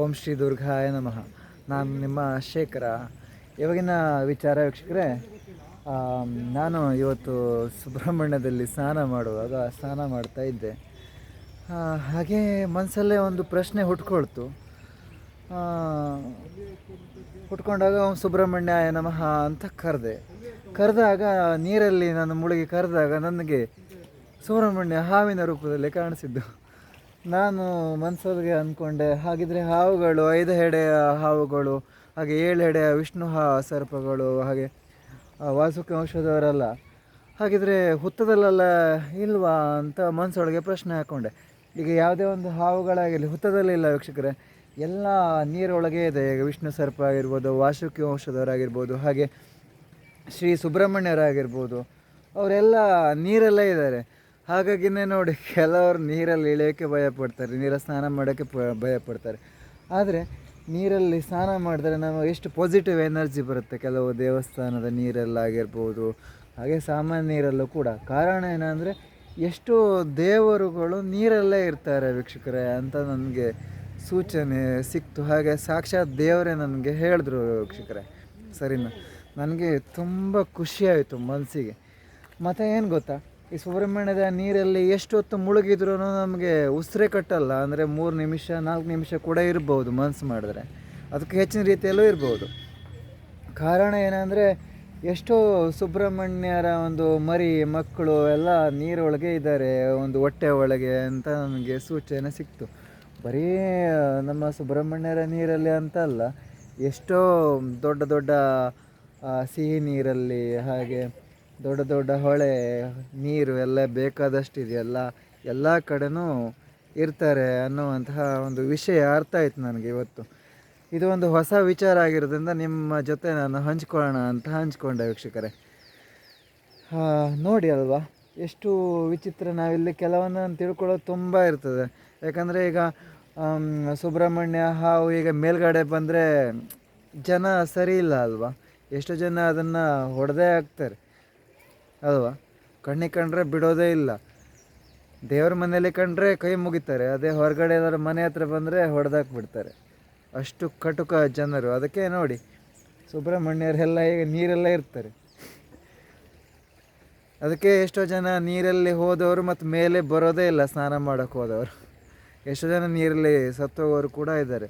ಓಂ ಶ್ರೀ ದುರ್ಗಾಯ ನಮಃ. ನಾನು ನಿಮ್ಮ ಶೇಖರ. ಇವಾಗಿನ ವಿಚಾರ ವೀಕ್ಷಕರೇ, ನಾನು ಇವತ್ತು ಸುಬ್ರಹ್ಮಣ್ಯದಲ್ಲಿ ಸ್ನಾನ ಮಾಡ್ತಾ ಇದ್ದೆ. ಹಾಗೇ ಮನಸ್ಸಲ್ಲೇ ಒಂದು ಪ್ರಶ್ನೆ ಹುಟ್ಕೊಂಡಾಗ ಓಂ ಸುಬ್ರಹ್ಮಣ್ಯಾಯ ನಮಃ ಅಂತ ಕರೆದಾಗ ನೀರಲ್ಲಿ ನಾನು ಮುಳುಗಿ ಕರೆದಾಗ ನನಗೆ ಸುಬ್ರಹ್ಮಣ್ಯ ಹಾವಿನ ರೂಪದಲ್ಲಿ ಕಾಣಿಸಿದ್ದು. ನಾನು ಮನಸ್ಸೊಳಗೆ ಅಂದ್ಕೊಂಡೆ, ಹಾಗಿದ್ರೆ ಹಾವುಗಳು 5 ಹೆಡೆಯ ಹಾವುಗಳು, ಹಾಗೆ 7 ಹೆಡೆಯ ವಿಷ್ಣು ಸರ್ಪಗಳು, ಹಾಗೆ ವಾಸುಕಿ ವಂಶದವರೆಲ್ಲ ಹಾಗಿದ್ರೆ ಹುತ್ತದಲ್ಲೆಲ್ಲ ಇಲ್ವಾ ಅಂತ ಮನಸ್ಸೊಳಗೆ ಪ್ರಶ್ನೆ ಹಾಕ್ಕೊಂಡೆ. ಈಗ ಯಾವುದೇ ಒಂದು ಹಾವುಗಳಾಗಿರಲಿ ಹುತ್ತದಲ್ಲಿಲ್ಲ ವೀಕ್ಷಕರೇ, ಎಲ್ಲ ನೀರೊಳಗೆ ಇದೆ. ಈಗ ವಿಷ್ಣು ಸರ್ಪ ಆಗಿರ್ಬೋದು, ವಾಸುಕಿ ವಂಶದವರಾಗಿರ್ಬೋದು, ಹಾಗೆ ಶ್ರೀ ಸುಬ್ರಹ್ಮಣ್ಯರಾಗಿರ್ಬೋದು, ಅವರೆಲ್ಲ ನೀರಲ್ಲೇ ಇದ್ದಾರೆ. ಹಾಗಾಗಿನೇ ನೋಡಿ, ಕೆಲವರು ನೀರಲ್ಲಿ ಇಳಿಯೋಕ್ಕೆ ಭಯಪಡ್ತಾರೆ, ನೀರಲ್ಲಿ ಸ್ನಾನ ಮಾಡೋಕ್ಕೆ ಭಯಪಡ್ತಾರೆ. ಆದರೆ ನೀರಲ್ಲಿ ಸ್ನಾನ ಮಾಡಿದ್ರೆ ನಮಗೆ ಎಷ್ಟು ಪಾಸಿಟಿವ್ ಎನರ್ಜಿ ಬರುತ್ತೆ. ಕೆಲವು ದೇವಸ್ಥಾನದ ನೀರಲ್ಲಾಗಿರ್ಬೋದು, ಹಾಗೆ ಸಾಮಾನ್ಯ ನೀರಲ್ಲೂ ಕೂಡ. ಕಾರಣ ಏನಂದರೆ, ಎಷ್ಟು ದೇವರುಗಳು ನೀರಲ್ಲೇ ಇರ್ತಾರೆ ವೀಕ್ಷಕರೇ ಅಂತ ನನಗೆ ಸೂಚನೆ ಸಿಕ್ತು. ಹಾಗೆ ಸಾಕ್ಷಾತ್ ದೇವರೇ ನನಗೆ ಹೇಳಿದ್ರು ವೀಕ್ಷಕರೇ. ಸರಿನಾ, ನನಗೆ ತುಂಬ ಖುಷಿಯಾಯಿತು ಮನಸ್ಸಿಗೆ. ಮತ್ತು ಏನು ಗೊತ್ತಾ, ಈ ಸುಬ್ರಹ್ಮಣ್ಯದ ನೀರಲ್ಲಿ ಎಷ್ಟು ಹೊತ್ತು ಮುಳುಗಿದ್ರೂ ನಮಗೆ ಉಸಿರೇ ಕಟ್ಟಲ್ಲ. ಅಂದರೆ 3 ನಿಮಿಷ 4 ನಿಮಿಷ ಕೂಡ ಇರ್ಬೋದು ಮನಸ್ಸು ಮಾಡಿದ್ರೆ, ಅದಕ್ಕೆ ಹೆಚ್ಚಿನ ರೀತಿಯಲ್ಲೂ ಇರ್ಬೋದು. ಕಾರಣ ಏನಂದರೆ, ಎಷ್ಟೋ ಸುಬ್ರಹ್ಮಣ್ಯರ ಒಂದು ಮರಿ ಮಕ್ಕಳು ಎಲ್ಲ ನೀರೊಳಗೆ ಇದ್ದಾರೆ, ಒಂದು ಹೊಟ್ಟೆ ಒಳಗೆ ಅಂತ ನನಗೆ ಸೂಚನೆ ಸಿಕ್ತು. ಬರೀ ನಮ್ಮ ಸುಬ್ರಹ್ಮಣ್ಯರ ನೀರಲ್ಲಿ ಅಂತ ಅಲ್ಲ, ಎಷ್ಟೋ ದೊಡ್ಡ ದೊಡ್ಡ ಸಿಹಿ ನೀರಲ್ಲಿ, ಹಾಗೆ ದೊಡ್ಡ ದೊಡ್ಡ ಹೊಳೆ ನೀರು ಎಲ್ಲ ಬೇಕಾದಷ್ಟಿದೆಯಲ್ಲ, ಎಲ್ಲ ಕಡೆನೂ ಇರ್ತಾರೆ ಅನ್ನುವಂತಹ ಒಂದು ವಿಷಯ ಅರ್ಥ ಆಯ್ತು ನನಗೆ ಇವತ್ತು. ಇದು ಒಂದು ಹೊಸ ವಿಚಾರ ಆಗಿರೋದ್ರಿಂದ ನಿಮ್ಮ ಜೊತೆ ನಾನು ಹಂಚ್ಕೊಳ್ಳೋಣ ಅಂತ ಹಂಚ್ಕೊಂಡೆ ವೀಕ್ಷಕರೇ. ನೋಡಿ ಅಲ್ವಾ, ಎಷ್ಟು ವಿಚಿತ್ರ. ನಾವಿಲ್ಲಿ ಕೆಲವೊಂದು ತಿಳ್ಕೊಳ್ಳೋದು ತುಂಬ ಇರ್ತದೆ. ಯಾಕಂದರೆ ಈಗ ಸುಬ್ರಹ್ಮಣ್ಯ ಹಾವು ಈಗ ಮೇಲ್ಗಡೆ ಬಂದರೆ ಜನ ಸರಿ ಇಲ್ಲ ಅಲ್ವಾ, ಎಷ್ಟು ಜನ ಅದನ್ನು ಹೊಡೆದೇ ಹಾಕ್ತಾರೆ ಅಲ್ವಾ. ಕಣ್ಣಿಗೆ ಕಂಡ್ರೆ ಬಿಡೋದೇ ಇಲ್ಲ. ದೇವ್ರ ಮನೇಲಿ ಕಂಡ್ರೆ ಕೈ ಮುಗಿತಾರೆ, ಅದೇ ಹೊರಗಡೆ ಎಲ್ಲರ ಮನೆ ಹತ್ರ ಬಂದರೆ ಹೊಡೆದಾಕ್ಬಿಡ್ತಾರೆ. ಅಷ್ಟು ಕಟುಕ ಜನರು. ಅದಕ್ಕೆ ನೋಡಿ, ಸುಬ್ರಹ್ಮಣ್ಯರೆಲ್ಲ ಈಗ ನೀರೆಲ್ಲ ಇರ್ತಾರೆ. ಅದಕ್ಕೆ ಎಷ್ಟೋ ಜನ ನೀರಲ್ಲಿ ಹೋದವರು ಮತ್ತು ಮೇಲೆ ಬರೋದೇ ಇಲ್ಲ ಸ್ನಾನ ಮಾಡೋಕ್ಕೆ ಹೋದವರು. ಎಷ್ಟೋ ಜನ ನೀರಲ್ಲಿ ಸತ್ತೋಗೋರು ಕೂಡ ಇದ್ದಾರೆ.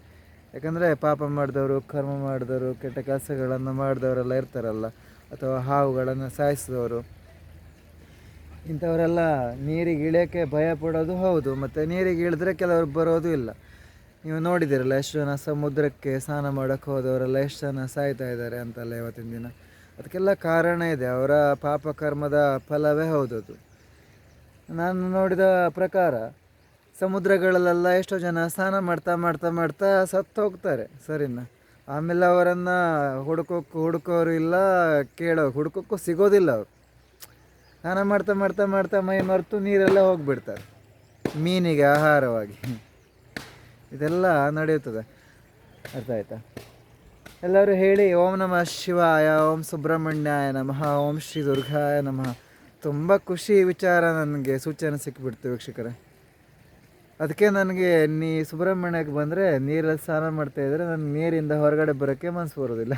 ಯಾಕಂದರೆ ಪಾಪ ಮಾಡಿದವರು, ಕರ್ಮ ಮಾಡಿದವರು, ಕೆಟ್ಟ ಕೆಲಸಗಳನ್ನು ಮಾಡಿದವರೆಲ್ಲ ಇರ್ತಾರಲ್ಲ, ಅಥವಾ ಹಾವುಗಳನ್ನು ಸಾಯಿಸಿದವರು, ಇಂಥವರೆಲ್ಲ ನೀರಿಗೆ ಇಳಿಯೋಕ್ಕೆ ಭಯ ಪಡೋದು ಹೌದು. ಮತ್ತು ನೀರಿಗೆ ಇಳಿದ್ರೆ ಕೆಲವರು ಬರೋದು ಇಲ್ಲ. ನೀವು ನೋಡಿದ್ದೀರಲ್ಲ, ಎಷ್ಟು ಜನ ಸಮುದ್ರಕ್ಕೆ ಸ್ನಾನ ಮಾಡೋಕ್ಕೆ ಹೋದವರೆಲ್ಲ ಎಷ್ಟು ಜನ ಸಾಯ್ತಾ ಇದ್ದಾರೆ ಅಂತಲ್ಲ ಇವತ್ತಿನ ದಿನ. ಅದಕ್ಕೆಲ್ಲ ಕಾರಣ ಇದೆ, ಅವರ ಪಾಪ ಕರ್ಮದ ಫಲವೇ ಹೌದದು. ನಾನು ನೋಡಿದ ಪ್ರಕಾರ ಸಮುದ್ರಗಳಲ್ಲೆಲ್ಲ ಎಷ್ಟೋ ಜನ ಸ್ನಾನ ಮಾಡ್ತಾ ಮಾಡ್ತಾ ಮಾಡ್ತಾ ಸತ್ತು ಹೋಗ್ತಾರೆ. ಸರಿನಾ, ಆಮೇಲೆ ಅವರನ್ನು ಹುಡುಕೋರು ಇಲ್ಲ, ಹುಡುಕೋಕ್ಕೂ ಸಿಗೋದಿಲ್ಲ. ಅವರು ಸ್ನಾನ ಮಾಡ್ತಾ ಮಾಡ್ತಾ ಮಾಡ್ತಾ ಮೈ ಮರೆತು ನೀರೆಲ್ಲ ಹೋಗಿಬಿಡ್ತಾರೆ ಮೀನಿಗೆ ಆಹಾರವಾಗಿ. ಇದೆಲ್ಲ ನಡೆಯುತ್ತದೆ. ಅರ್ಥ ಆಯ್ತಾ? ಎಲ್ಲರೂ ಹೇಳಿ ಓಂ ನಮಃ ಶಿವಾಯ, ಓಂ ಸುಬ್ರಹ್ಮಣ್ಯಾಯ ನಮಃ, ಓಂ ಶ್ರೀ ದುರ್ಗಾಯ ನಮಃ. ತುಂಬ ಖುಷಿ ವಿಚಾರ ನನಗೆ ಸೂಚನೆ ಸಿಕ್ಕಿಬಿಡ್ತು ವೀಕ್ಷಕರೇ. ಅದಕ್ಕೆ ನನಗೆ ಸುಬ್ರಹ್ಮಣ್ಯಕ್ಕೆ ಬಂದರೆ ನೀರಲ್ಲಿ ಸ್ನಾನ ಮಾಡ್ತಾಯಿದ್ರೆ ನನಗೆ ನೀರಿಂದ ಹೊರಗಡೆ ಬರೋಕ್ಕೆ ಮನಸ್ಸು ಬರೋದಿಲ್ಲ.